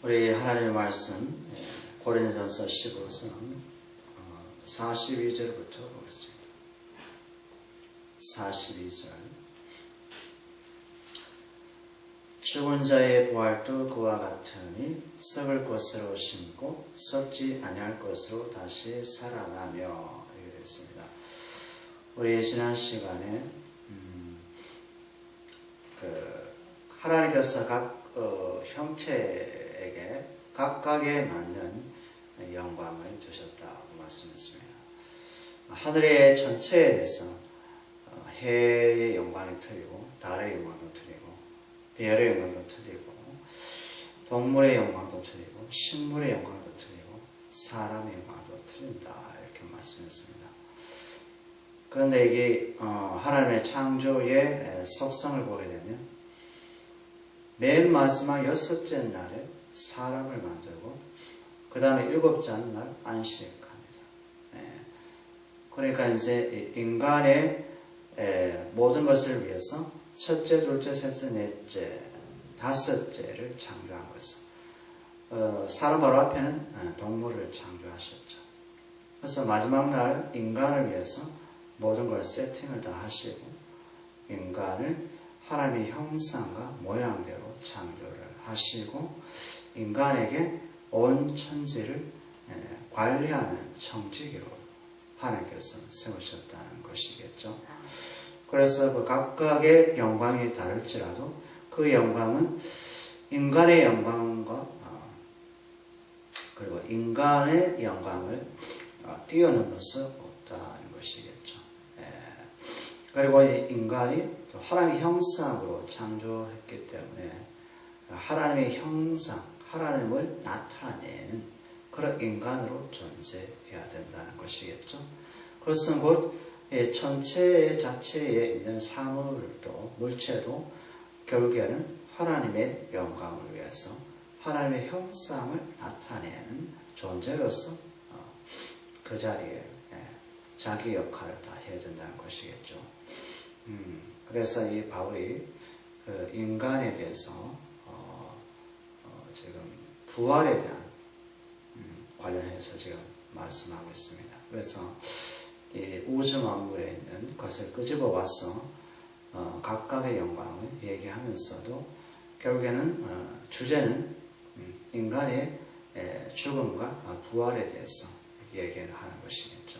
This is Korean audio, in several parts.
우리 하나님의 말씀 고린도전서 15장 42절부터 보겠습니다. 42절. 죽은 자의 부활도 그와 같으니 썩을 것으로 심고 썩지 아니할 것으로 다시 살아나며, 이렇게 되어 있습니다. 우리 지난 시간에 하나님께서 각 형체에게 각각에 맞는 영광을 주셨다고 말씀했습니다. 하늘의 전체에 대해서 해의 영광이 틀리고, 달의 영광도 틀리고, 별의 영광도 틀리고, 동물의 영광도 틀리고, 식물의 영광도 틀리고, 사람의 영광도 틀린다, 이렇게 말씀했습니다. 그런데 이게 하나님의 창조의 속성을 보게 되면 맨 마지막 6째 날에 사람을 만들고 그 다음에 7째 날 안식합니다. 그러니까 이제 인간의 모든 것을 위해서 첫째, 둘째, 셋째, 넷째, 다섯째를 창조한 것은 사람 바로 앞에는 동물을 창조하셨죠. 그래서 마지막 날 인간을 위해서 모든 걸 세팅을 다 하시고 인간을 하나님의 형상과 모양대로 창조를 하시고 인간에게 온 천지를 관리하는 청지기로 하나님께서 세우셨다는 것이겠죠. 그래서 그 각각의 영광이 다를지라도 그 영광은 인간의 영광과 그리고 인간의 영광을 뛰어넘을 수 없다는 것이겠죠. 그리고 인간이 또 하나님의 형상으로 창조했기 때문에 하나님의 형상, 하나님을 나타내는 그런 인간으로 존재해야 된다는 것이겠죠. 그것은 곧 전체 자체에 있는 사물도 물체도 결국에는 하나님의 영광을 위해서 하나님의 형상을 나타내는 존재로서 그 자리에 자기 역할을 다 해야 된다는 것이겠죠. 그래서 이 바울이 그 인간에 대해서 지금 부활에 대한 관련해서 지금 말씀하고 있습니다. 그래서 이 우주 만물에 있는 것을 끄집어 와서 각각의 영광을 얘기하면서도 결국에는 주제는 인간의 죽음과 부활에 대해서 얘기를 하는 것이겠죠.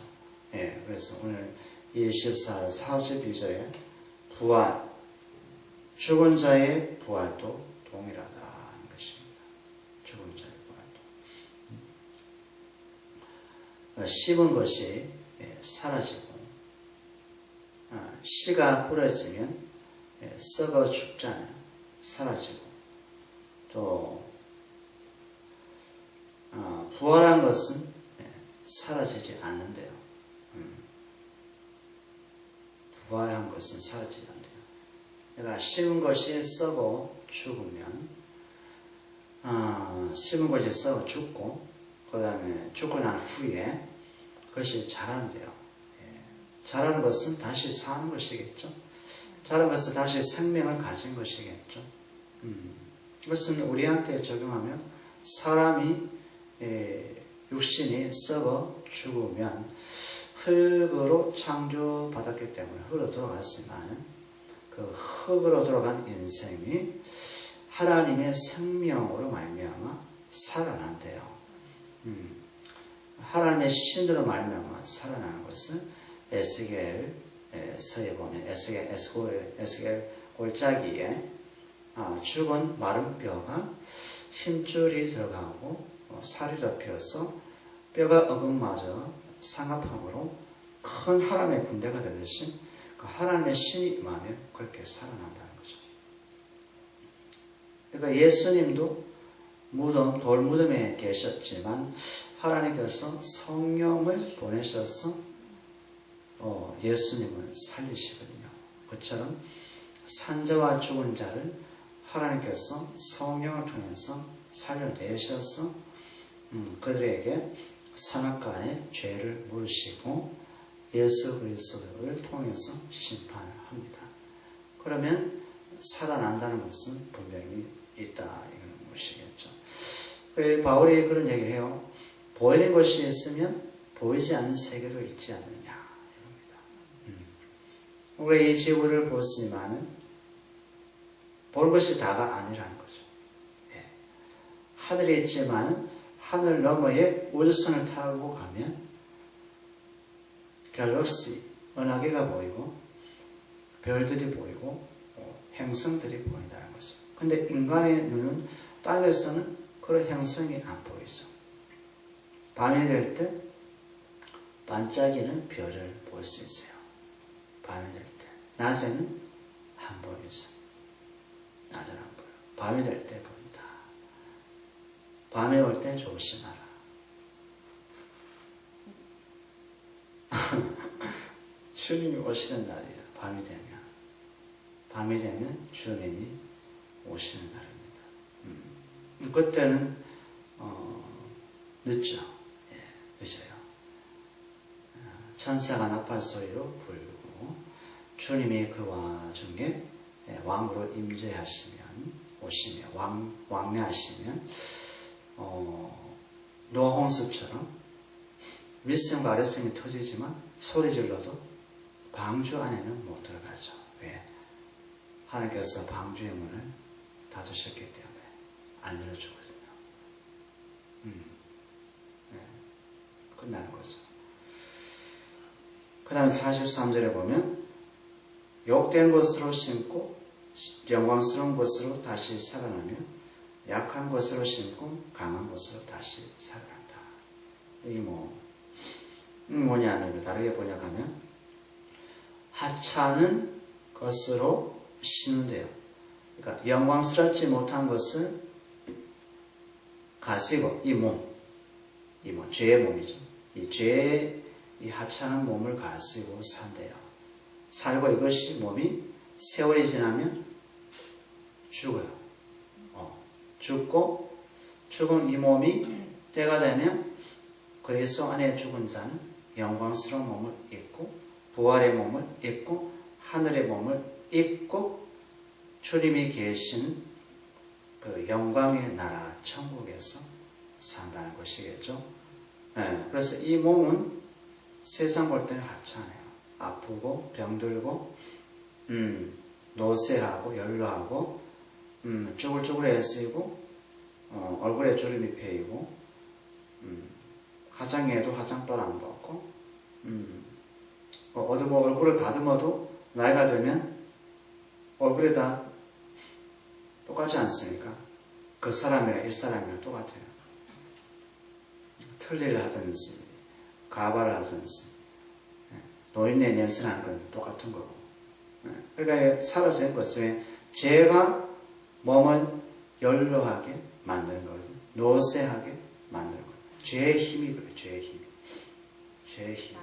그래서 오늘 24, 42절에 부활, 죽은 자의 부활도 동일하다는 것입니다. 죽은 자의 부활도. 씹은 것이 사라지고, 씨가 뿌려지면 썩어 죽잖아요. 사라지고, 또 부활한 것은 사라지지 않는데요. 부활한 것은 사라지지 않는데요. 그러니까 심은 것이 썩어 죽으면 심은 것이 썩어 죽고 그 다음에 죽고 난 후에 그것이 자란대요. 자라는 것은 다시 사는 것이겠죠. 자라는 것은 다시 생명을 가진 것이겠죠. 이것은 우리한테 적용하면 사람이 육신이 썩어 죽으면 흙으로 창조받았기 때문에 흙으로 돌아갔지만 그 흙으로 돌아간 인생이 하나님의 생명으로 말미암아 살아난대요. 하나님의 신으로 말미암아 살아나는 것은 에스겔서에 보면 에스겔 골짜기에 죽은 마른 뼈가 힘줄이 들어가고 살이 덮여서 뼈가 어긋마저 상합함으로 큰 하나님의 군대가 되듯이 그 하나님의 신이 임하면 그렇게 살아난다는 거죠. 그러니까 예수님도 돌무덤에 계셨지만 하나님께서 성령을 보내셔서 예수님을 살리시거든요. 그처럼 산자와 죽은 자를 하나님께서 성령을 통해서 살려내셔서 그들에게 선악간의 죄를 물으시고 예수 그리스도를 통해서 심판을 합니다. 그러면 살아난다는 것은 분명히 있다 이런 것이겠죠. 그래 바울이 그런 얘기를 해요. 보이는 것이 있으면 보이지 않는 세계도 있지 않느냐 이럽니다. 우리가 이 지구를 보았지만은 보는 것이 다가 아니라는 거죠. 예. 하늘이 있지만 하늘 너머에 우주선을 타고 가면 갤럭시, 은하계가 보이고 별들이 보이고 행성들이 보인다는 거죠. 근데 인간의 눈은 땅에서는 그런 행성이 안 보이죠. 밤이 될 때 반짝이는 별을 볼 수 있어요. 밤이 될 때. 낮에는 안 보이죠. 낮에는 안 보여요. 밤이 될 때 보인다. 밤이 올 때 조심하라. 주님이 오시는 날이에요. 밤이 되면. 밤이 되면 주님이 오시는 날입니다. 그때는 늦죠. 예, 늦어요. 천사가 나팔 소리로 불고 주님이 그 와중에 왕으로 임재하시면 오시며 왕래하시면 노아 홍수처럼 윗섬과 아랫섬이 터지지만 소리 질러도 방주 안에는 못 들어가죠. 왜? 하나님께서 방주의 문을 닫으셨기 때문에 안 열어주거든요. 네. 끝나는 거죠. 그 다음에 43절에 보면 욕된 것으로 심고 영광스러운 것으로 다시 살아나며 약한 것으로 심고 강한 것으로 다시 살아난다. 이게 뭐냐면 다르게 번역하면 하찮은 것으로 심는데요. 그러니까 영광스럽지 못한 것을 가지고 이 몸, 죄의 몸이죠. 이 죄의 이 하찮은 몸을 가지고 산대요. 살고 이것이 몸이 세월이 지나면 죽어요. 죽고 죽은 이 몸이 때가 되면 그리스도 안에 죽은 자는 영광스러운 몸을 입고 부활의 몸을 입고 하늘의 몸을 입고 주님이 계신 그 영광의 나라 천국에서 산다는 것이겠죠. 네, 그래서 이 몸은 세상 볼 때는 하찮아요. 아프고 병들고 노쇠하고 연로하고 쭈글쭈글해 쓰이고 얼굴에 주름이 패이고 화장해도 화장도 안 받고 어디 얼굴을 다듬어도 나이가 되면 얼굴이 다 똑같지 않습니까? 그 사람이랑 이 사람이랑 똑같아요. 틀니를 하든지 가발을 하든지 노인네 냄새 나는 건 똑같은 거고. 그러니까 사라지는 것은 죄가 몸을 연로하게 만드는 거거든요. 노쇠하게 만드는 거예요. 죄의 힘이 그래요. 죄의 힘. 죄의 힘.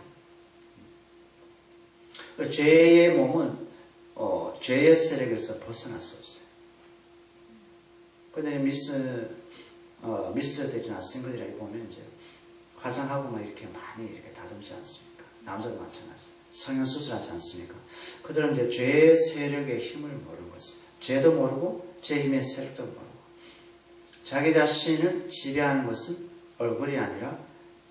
죄의 몸은 죄의 세력에서 벗어날 수 없어요. 근데 미스들이나 싱글들이 보면 이제 화장하고 막 이렇게 많이 이렇게 다듬지 않습니까? 남자도 마찬가지. 성형수술하지 않습니까? 그들은 이제 죄의 세력의 힘을 모르는 것이에요. 죄도 모르고 죄 힘의 세력도 모르고 자기 자신을 지배하는 것은 얼굴이 아니라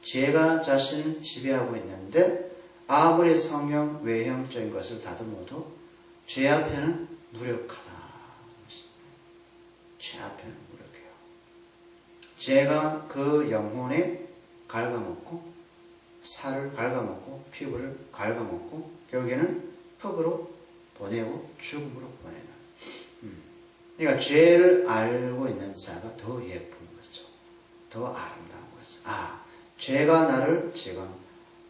죄가 자신을 지배하고 있는데 아무리 성형, 외형적인 것을 다듬어도 죄 앞에는 무력하다. 죄 앞에는 무력해요. 죄가 그 영혼에 갉아먹고 살을 갉아먹고 피부를 갉아먹고 결국에는 흙으로 보내고 죽음으로 보내는. 그러니까 죄를 알고 있는 자가 더 예쁜 거죠. 더 아름다운 거죠. 죄가 나를 지금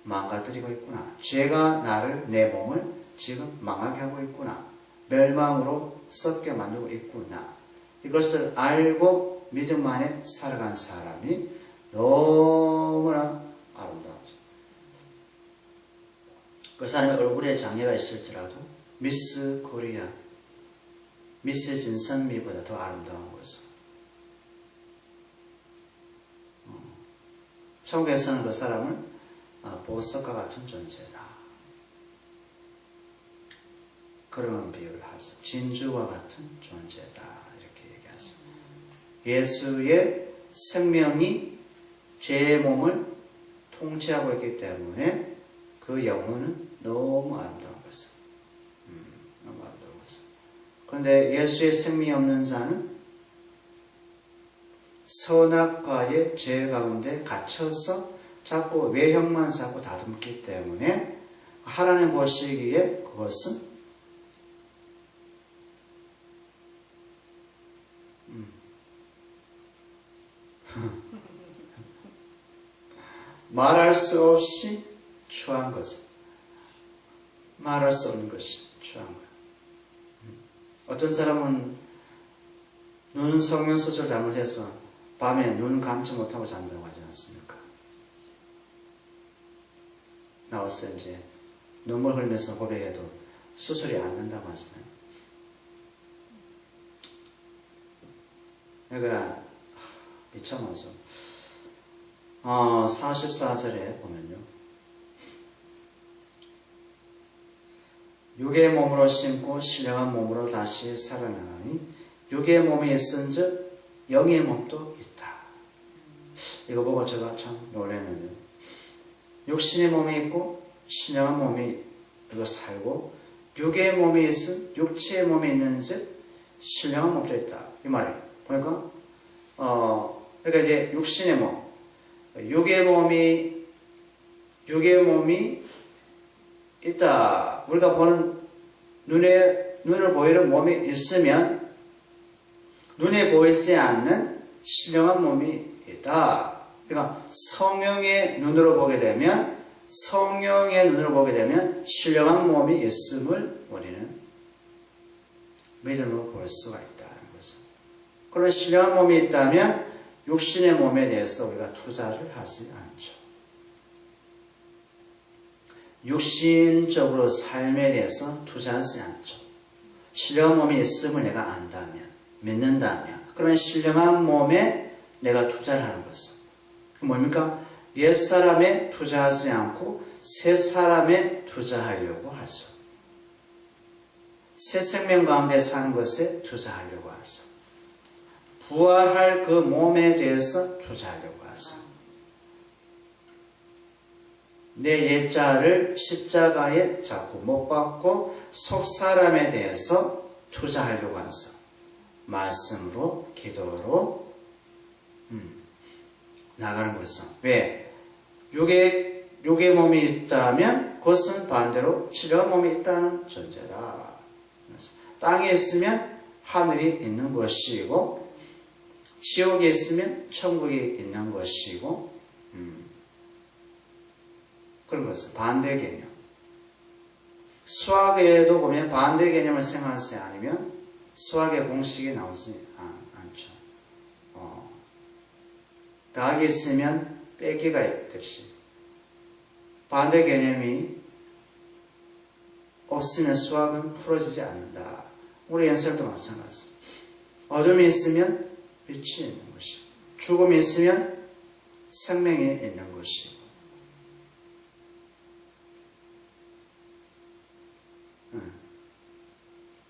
망가뜨리고 있구나. 죄가 내 몸을 지금 망하게 하고 있구나. 멸망으로 썩게 만들고 있구나. 이것을 알고 믿음 안에 살아간 사람이 너무나 아름다워져. 그 사람의 얼굴에 장애가 있을지라도 미스 코리아, 미스 진선미보다 더 아름다운 거죠. 천국에서는 그 사람을 보석과 같은 존재다. 그런 비유를 하죠. 진주와 같은 존재다. 이렇게 얘기하죠. 예수의 생명이 죄의 몸을 통치하고 있기 때문에 그 영혼은 너무 아름다운 것을. 너무 아름다운 것을. 그런데 예수의 생명이 없는 자는 선악과의 죄 가운데 갇혀서 자꾸 외형만 자꾸 다듬기 때문에 하나님 보시기에 그것은 말할 수 없이 추한 거죠. 말할 수 없는 것이 추한 거예요. 어떤 사람은 눈 성형 수술 잘못해서 밤에 눈 감지 못하고 잔다고 하지 않습니까? 나와서 이제 눈물 흘리면서 고백해도 수술이 안 된다고 하잖아요. 그러니까 미쳐맞아. 44절에 보면요. 육의 몸으로 심고 신령한 몸으로 다시 살아나니 육의 몸이 있은즉 영의 몸도 있다. 이거 보고 제가 참 놀랐는데 육신의 몸이 있고 신령한 몸이 이거 살고 육의 몸이 있은 육체의 몸이 있는즉 신령한 몸도 있다. 이 말이에요. 보니까 그러니까 이제 육신의 몸, 육의 몸이 있다. 우리가 보는 눈을 보이는 몸이 있으면 눈에 보이지 않는 신령한 몸이 있다. 그러니까 성령의 눈으로 보게 되면 신령한 몸이 있음을 우리는 믿음으로 볼 수가 있다는 거죠. 그런 신령한 몸이 있다면 육신의 몸에 대해서 우리가 투자를 하지 않죠. 육신적으로 삶에 대해서 투자하지 않죠. 신령한 몸이 있음을 내가 안다면, 믿는다면 그런 신령한 몸에 내가 투자를 하는 것은 뭡니까? 옛사람에 투자하지 않고 새사람에 투자하려고 하죠. 새 생명 가운데 사는 것에 투자하려고 하죠. 부활할 그 몸에 대해서 투자하려고 하죠. 내 옛자를 십자가에 자꾸 못 박고 속사람에 대해서 투자하려고 하죠. 말씀으로, 기도로 나가는 것은 왜? 육의 몸이 있다면 그것은 반대로 신령한 몸이 있다는 존재다. 땅에 있으면 하늘이 있는 것이고 지옥에 있으면 천국이 있는 것이고 그런 것은 반대 개념. 수학에도 보면 반대 개념을 생각하지 않으면 수학의 공식이 나오지 않죠. 더하기 있으면 빼기가 있듯이 반대 개념이 없으면 수학은 풀어지지 않는다. 우리 연설도 마찬가지입니다. 어둠이 있으면 빛이 있는 것이고 죽음이 있으면 생명이 있는 것이고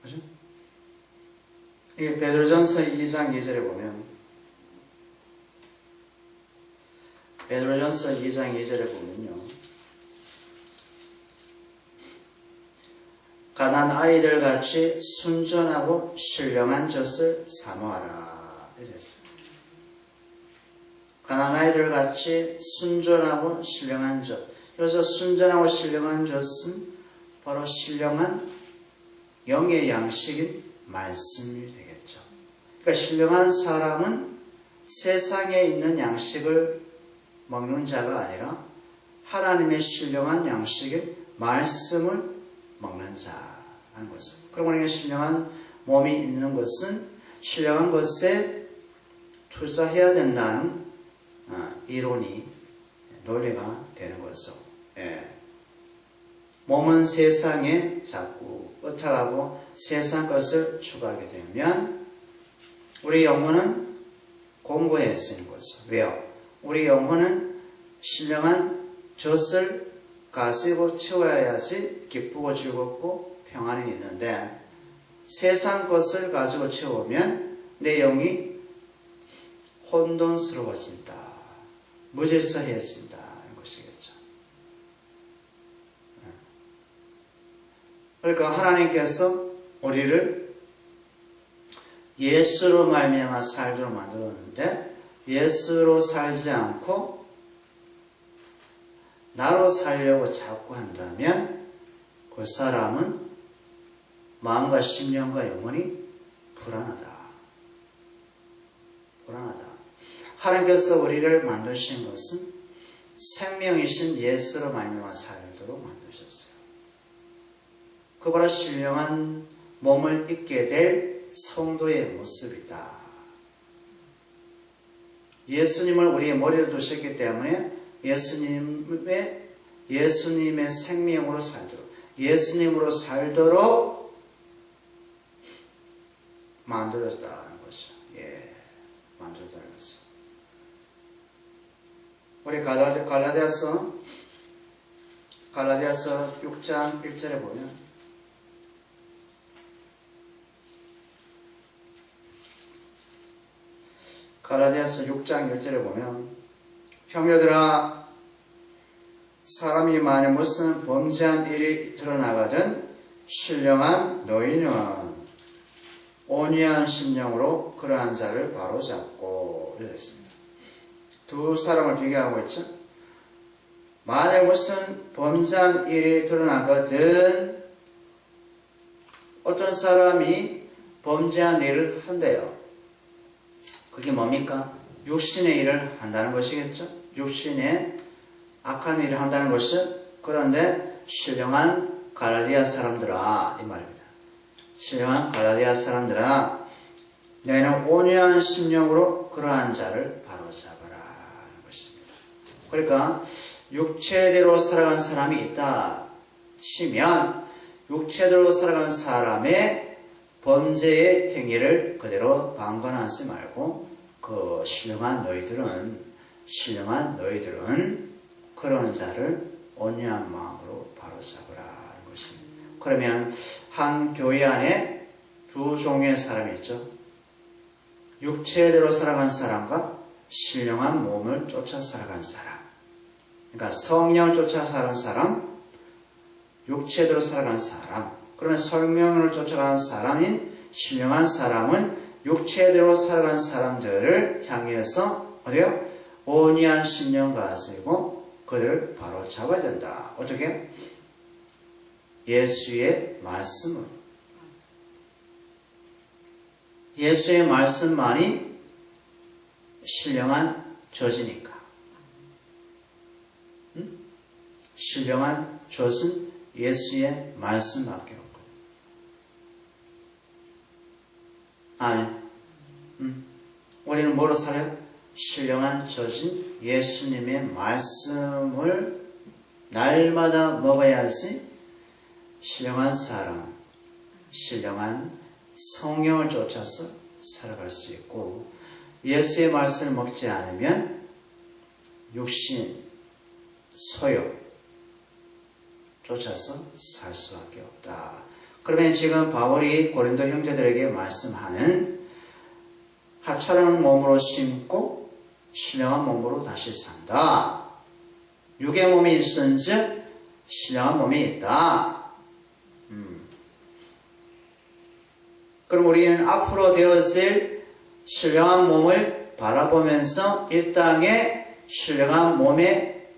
그죠? 이게 베드로전서 2장 2절에 보면 베드로전서 2장 2절에 보면요. 가난 아이들 같이 순전하고 신령한 젖을 사모하라. 이랬습니다. 가난 아이들 같이 순전하고 신령한 젖. 여기서 순전하고 신령한 젖은 바로 신령한 영의 양식인 말씀이 되겠죠. 그러니까 신령한 사람은 세상에 있는 양식을 먹는 자가 아니라 하나님의 신령한 양식인 말씀을 먹는 자라는 것은. 그러고 우리가 신령한 몸이 있는 것은 신령한 것에 투자해야 된다는 이론이 논리가 되는 것이죠. 몸은 세상에 자꾸 의탁하고 세상 것을 추구하게 되면 우리 영혼은 공고해 쓰는 것이죠. 왜요? 우리 영혼은 신령한 젖을 가지고 채워야지 기쁘고 즐겁고 평안이 있는데 세상 것을 가지고 채우면 내 영이 혼돈스러워진다. 무질서해진다. 이런 것이겠죠. 그러니까 하나님께서 우리를 예수로 말미암아 살도록 만들었는데 예수로 살지 않고 나로 살려고 자꾸 한다면 그 사람은 마음과 심령과 영혼이 불안하다. 하나님께서 우리를 만드신 것은 생명이신 예수로 말미암아 살도록 만드셨어요. 그 바로 신령한 몸을 입게 될 성도의 모습이다. 예수님을 우리의 머리로 두셨기 때문에 예수님의 생명으로 살도록, 예수님으로 살도록 만들었다는 것이죠. 만들었다는 것이죠. 우리 갈라디아서 6장 1절에 보면 갈라디아서 6장 1절에 보면 형제들아 사람이 만일 무슨 범죄한 일이 드러나거든 신령한 너희는 온유한 심령으로 그러한 자를 바로잡고 이랬습니다. 두 사람을 비교하고 있죠. 만일 무슨 범죄한 일이 드러나거든 어떤 사람이 범죄한 일을 한대요. 그게 뭡니까? 육신의 일을 한다는 것이겠죠. 육신의 악한 일을 한다는 것은 그런데 신령한 갈라디아 사람들아 이 말입니다. 신령한 갈라디아 사람들아 너희는 온유한 심령으로 그러한 자를 바로잡아라 하는 것입니다. 그러니까 육체대로 살아가는 사람이 있다 치면 육체대로 살아가는 사람의 범죄의 행위를 그대로 방관하지 말고 그 신령한 너희들은 그런 자를 온유한 마음으로 바로잡으라 하는 것입니다. 그러면 한 교회 안에 두 종류의 사람이 있죠. 육체대로 살아간 사람과 신령한 몸을 쫓아 살아간 사람. 그러니까 성령을 쫓아 살아간 사람, 육체대로 살아간 사람. 그러면 성령을 쫓아가는 사람인 신령한 사람은 육체대로 살아간 사람들을 향해서 어디요? 온유한 심령 가지고 그들을 바로 잡아야 된다. 어떻게? 예수의 말씀으로. 예수의 말씀만이 신령한 저지니까. 신령한 젖은 예수의 말씀밖에 없고. 아멘. 우리는 뭐로 살아요? 신령한 젖은 예수님의 말씀을 날마다 먹어야지 신령한 사람, 신령한 성령을 쫓아서 살아갈 수 있고 예수의 말씀을 먹지 않으면 육신, 소욕 쫓아서 살 수밖에 없다. 그러면 지금 바울이 고린도 형제들에게 말씀하는 하찮은 몸으로 심고 신령한 몸으로 다시 산다. 육의 몸이 있은즉 신령한 몸이 있다. 그럼 우리는 앞으로 되어질 신령한 몸을 바라보면서 이 땅에 신령한 몸에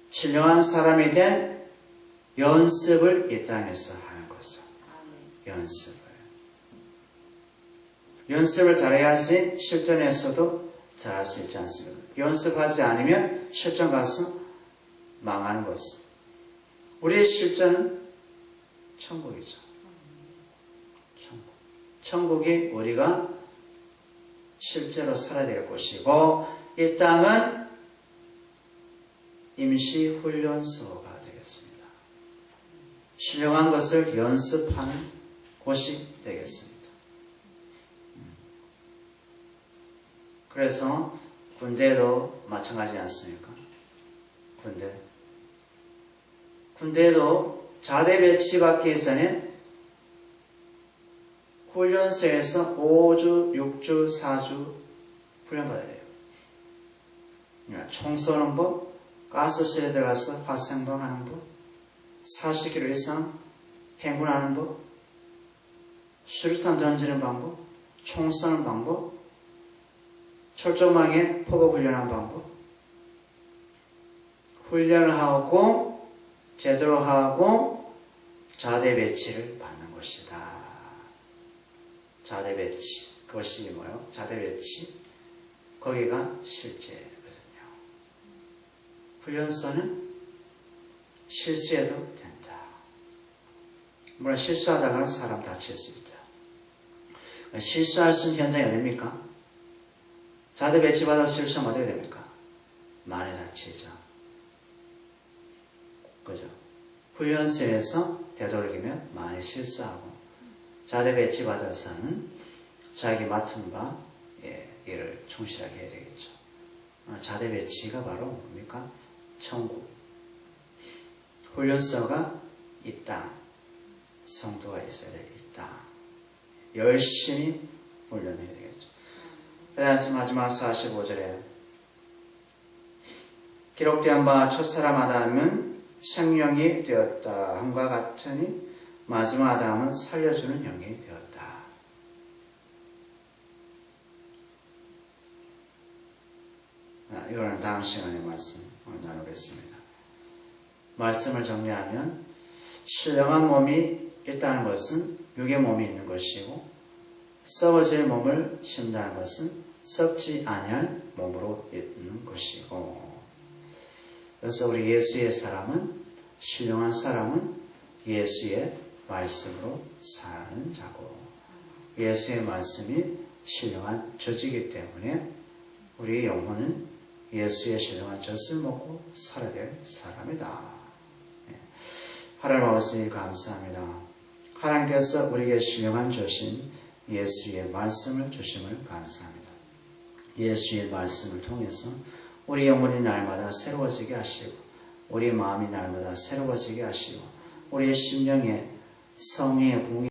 신령한 사람이 된 연습을 이 땅에서 하는 거죠. 연습을 잘해야지 실전에서도 잘할 수 있지 않습니까? 연습하지 않으면 실전 가서 망하는 것은. 우리의 실전은 천국이죠. 천국이 우리가 실제로 살아야 될 곳이고 이 땅은 임시훈련소가 되겠습니다. 신령한 것을 연습하는 곳이 되겠습니다. 그래서 군대도 마찬가지지 않습니까? 군대도 자대 배치받기 전에 훈련소에서 5주, 6주, 4주 훈련받아야 돼요. 총 쏘는 법, 가스실에 들어가서 화생방하는 법, 40km 이상 행군하는 법, 수류탄 던지는 방법, 총 쏘는 방법, 철조망에 포격 훈련하는 방법, 훈련을 하고 제대로 하고 자대 배치를 받는 것이다. 자대 배치, 그것이 뭐예요? 자대 배치, 거기가 실제거든요. 훈련소는 실수해도 된다. 물론 실수하다가는 사람 다칠 수 있다. 실수할 수 있는 현장이 어딥니까? 자대 배치받아서 실수하면 어떻게 됩니까? 많이 다치죠. 그죠? 훈련소에서 되도록이면 많이 실수하고, 자대 배치받아서는 자기 맡은 바 일을 충실하게 해야 되겠죠. 자대 배치가 바로 뭡니까? 천국. 훈련소가 이 땅, 성도가 있어야 될 이 땅. 열심히 훈련해야 되겠죠. 그래서 마지막 45절에 기록된 바 첫사람 아담은 생명이 되었다 함과 같으니 마지막 아담은 살려주는 영이 되었다. 이거는 다음 시간에 말씀 나누겠습니다. 말씀을 정리하면 신령한 몸이 있다는 것은 육의 몸이 있는 것이고, 썩어질 몸을 심다는 것은 썩지 아니할 몸으로 있는 것이고, 그래서 우리 예수의 사람은, 신령한 사람은 예수의 말씀으로 사는 자고, 예수의 말씀이 신령한 젖이기 때문에 우리 영혼은 예수의 신령한 젖을 먹고 살아야 될 사람이다. 하나님 아버지 감사합니다. 하나님께서 우리에게 신령한 젖인 예수의 말씀을 주심을 감사합니다. 예수의 말씀을 통해서 우리 영혼이 날마다 새로워지게 하시고, 우리 마음이 날마다 새로워지게 하시고, 우리의 심령에 성령의 부흥이